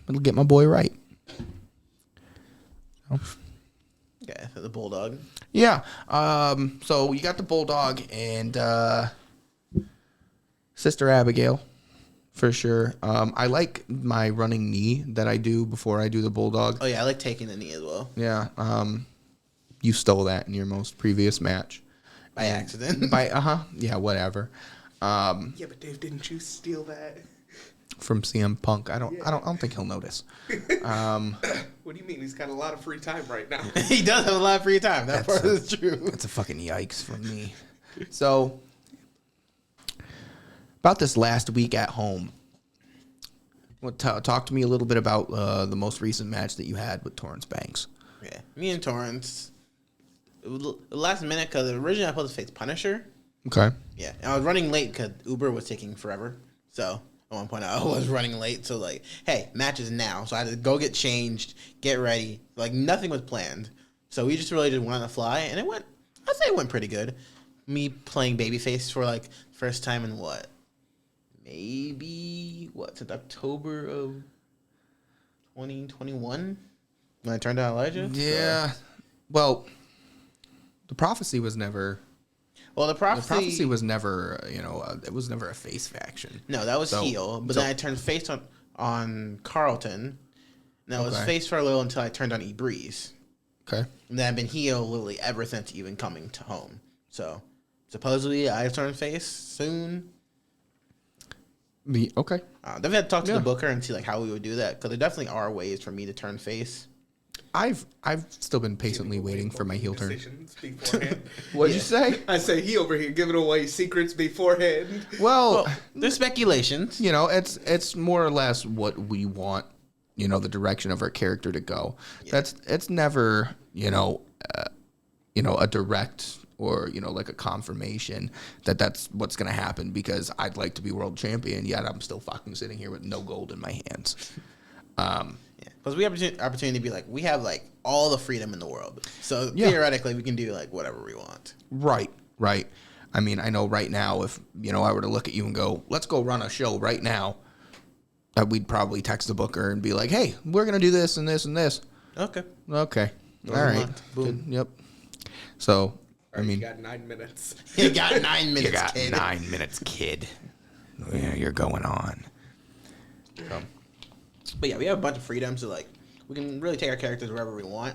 It'll get my boy right. Okay, the bulldog. Yeah. So you got the bulldog and Sister Abigail, for sure. I like my running knee that I do before I do the bulldog. Oh yeah, I like taking the knee as well. Yeah. You stole that in your most previous match. By accident. Yeah, whatever. Yeah, but Dave, didn't you steal that? From CM Punk. I don't think he'll notice. What do you mean? He's got a lot of free time right now. He does have a lot of free time. That part is true. That's a fucking yikes from me. So, about this last week at home, talk to me a little bit about the most recent match that you had with Torrance Banks. Yeah, me and Torrance. It was the last minute because originally I was supposed to face Punisher. Okay. Yeah, and I was running late because Uber was taking forever. So at one point I was running late. So like, hey, match is now. So I had to go get changed, get ready. Like nothing was planned. So we just really just went on the fly, and it went. I'd say it went pretty good. Me playing babyface for like first time in what? Maybe since October of 2021 when I turned out Elijah. Yeah. So. Well, the prophecy was never. Well, the prophecy was never, it was never a face faction. No, that was heel. But then I turned face on Carlton. And I was face for a little until I turned on E-Breeze. Okay. And then I've been heel literally ever since even coming to home. So supposedly I turn face soon. Okay. Definitely had to talk to the booker and see like how we would do that because there definitely are ways for me to turn face. I've still been patiently waiting for my heel turn. Beforehand. What did you say? I say he over here giving away secrets beforehand. Well, there's speculations. It's more or less what we want, the direction of our character to go. Yeah. It's never, a direct or, like a confirmation that that's what's going to happen because I'd like to be world champion, yet I'm still fucking sitting here with no gold in my hands. Because we have opportunity to be like, we have like all the freedom in the world. So theoretically, we can do like whatever we want. Right. I mean, I know right now if, I were to look at you and go, let's go run a show right now, we'd probably text the booker and be like, hey, we're going to do this and this and this. Okay. All right. Boom. Yep. So, I mean. You got 9 minutes. You got 9 minutes, You got kid. 9 minutes, kid. Yeah, you're going on. But yeah, we have a bunch of freedom, so like we can really take our characters wherever we want.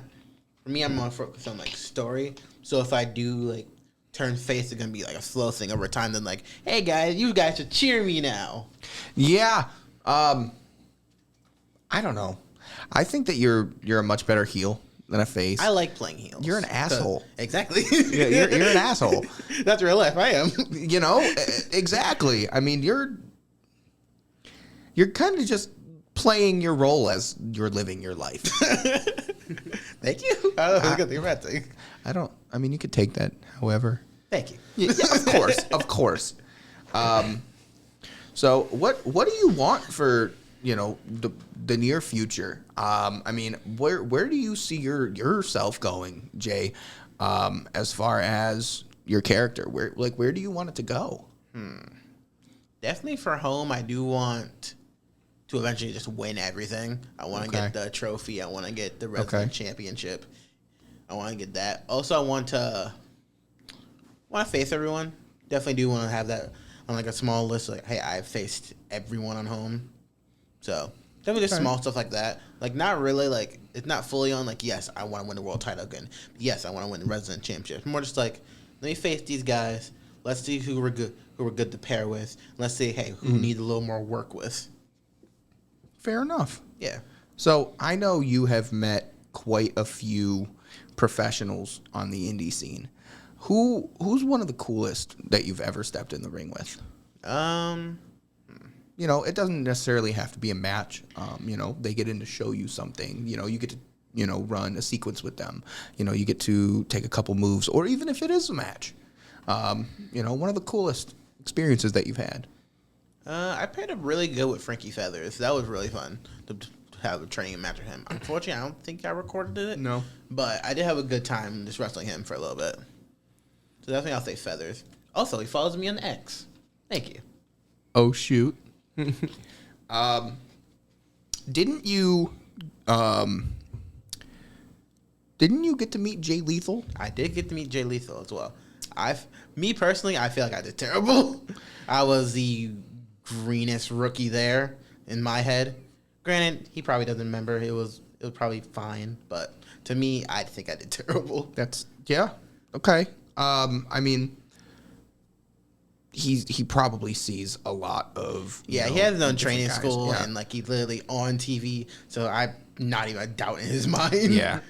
For me, I'm more focused on like story. So if I do like turn face, it's gonna be like a slow thing over time. Then like, hey guys, you guys should cheer me now. Yeah. I don't know. I think that you're a much better heel than a face. I like playing heels. You're an asshole. Exactly. Yeah, you're an asshole. That's real life. I am. Exactly. I mean, you're kind of just playing your role as you're living your life. Thank you. I don't know. Good thing or bad thing. I mean, you could take that however. Thank you. Yeah, of course. So what do you want for, the near future? I mean, where do you see yourself going, Jay, as far as your character? Where do you want it to go? Definitely for home, I do want to eventually just win everything. I want to get the trophy. I want to get the resident championship. I want to get that. Also, I want to face everyone. Definitely do want to have that on like a small list. Like, hey, I've faced everyone on home. So definitely just small stuff like that. Like not really like it's not fully on like yes, I want to win the world title again. Yes, I want to win the resident championship. More just like let me face these guys. Let's see who we're good to pair with. Let's see who needs a little more work with. Fair enough. Yeah. So I know you have met quite a few professionals on the indie scene. Who's one of the coolest that you've ever stepped in the ring with? It doesn't necessarily have to be a match. They get in to show you something. You get to, run a sequence with them. You get to take a couple moves, or even if it is a match. One of the coolest experiences that you've had? I paired up really good with Frankie Feathers. That was really fun to have a training match with him. Unfortunately, I don't think I recorded it. No. But I did have a good time just wrestling him for a little bit. So definitely I'll say Feathers. Also, he follows me on X. Thank you. Oh, shoot. Didn't you get to meet Jay Lethal? I did get to meet Jay Lethal as well. Me personally, I feel like I did terrible. I was the greenest rookie there in my head. Granted, he probably doesn't remember. It was probably fine, but to me, I think I did terrible. Yeah. Okay. I mean, he probably sees a lot of He has his own different training guys. school Yeah. and like he's literally on TV, so I'm not even a doubt in his mind. Yeah.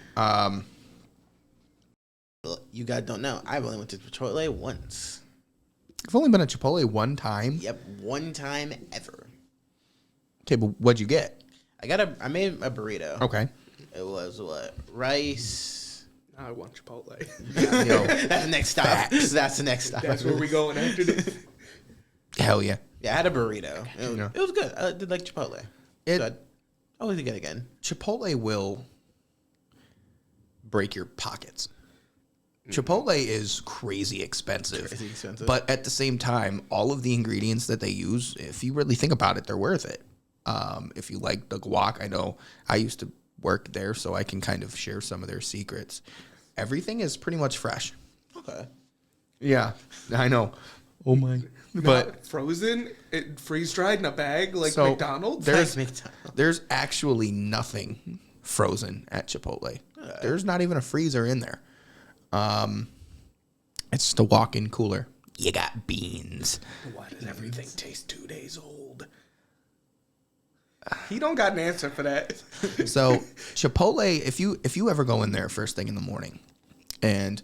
You guys don't know. I've only went to Chipotle once. I've only been at Chipotle one time. Yep, one time ever. Okay, but what'd you get? I made a burrito. Okay. It was what? Rice. Now I want Chipotle. Yo, That's the next stop. Facts. That's the next stop. That's where we going after this. hell yeah. Yeah, I had a burrito. Yeah. It was good. I did like Chipotle. So I'd always get it again. Chipotle will break your pockets. Chipotle is crazy expensive. Crazy expensive. But at the same time, all of the ingredients that they use, if you really think about it, they're worth it. If you like the guac, I know I used to work there, so I can kind of share some of their secrets. Everything is pretty much fresh. Okay. Yeah, I know. Oh my. But frozen, freeze dried in a bag like So, McDonald's. There's actually nothing frozen at Chipotle. There's not even a freezer in there. It's just a walk-in cooler. You got beans. Why does everything taste 2 days old? He don't got an answer for that. So Chipotle, if you ever go in there first thing in the morning, and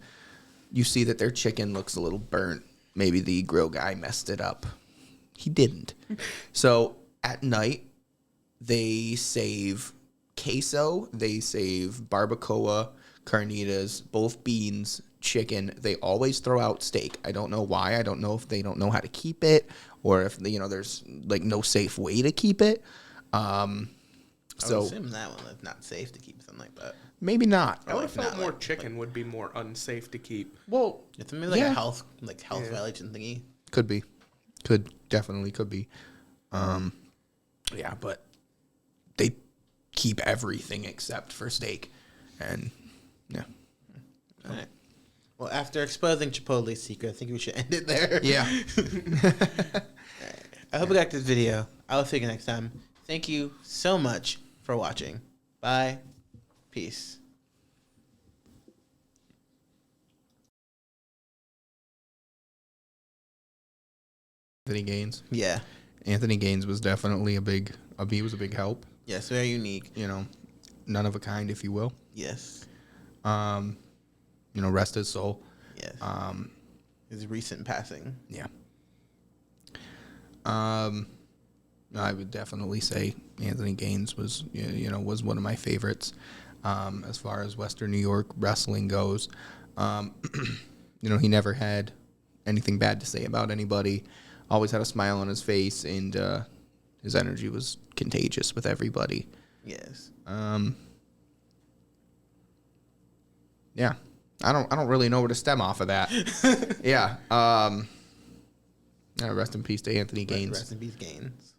you see that their chicken looks a little burnt, maybe the grill guy messed it up. He didn't. So at night, they save queso, they save barbacoa, carnitas, both beans, chicken. They always throw out steak. I don't know why. I don't know if they don't know how to keep it, or if there's like no safe way to keep it. I would assume that one is not safe to keep something like that. Maybe not. I would have felt not more like- chicken would be more unsafe to keep. Well, It's maybe like Yeah. a health violation thingy. could be. Definitely could be. Yeah, but they keep everything except for steak. And yeah. All right. Well, after exposing Chipotle's secret, I think we should end it there. Yeah. I hope you liked this video. I will see you next time. Thank you so much for watching. Bye. Peace. Anthony Gaines. Yeah. Anthony Gaines was definitely he was a big help. Yes, very unique. None of a kind, if you will. Yes. Rest his soul. Yes. His recent passing. Yeah. I would definitely say Anthony Gaines was one of my favorites as far as Western New York wrestling goes. He never had anything bad to say about anybody. Always had a smile on his face, and his energy was contagious with everybody. Yes. Yeah. I don't really know where to stem off of that. Yeah. Rest in peace to Anthony Gaines. Rest in peace, Gaines.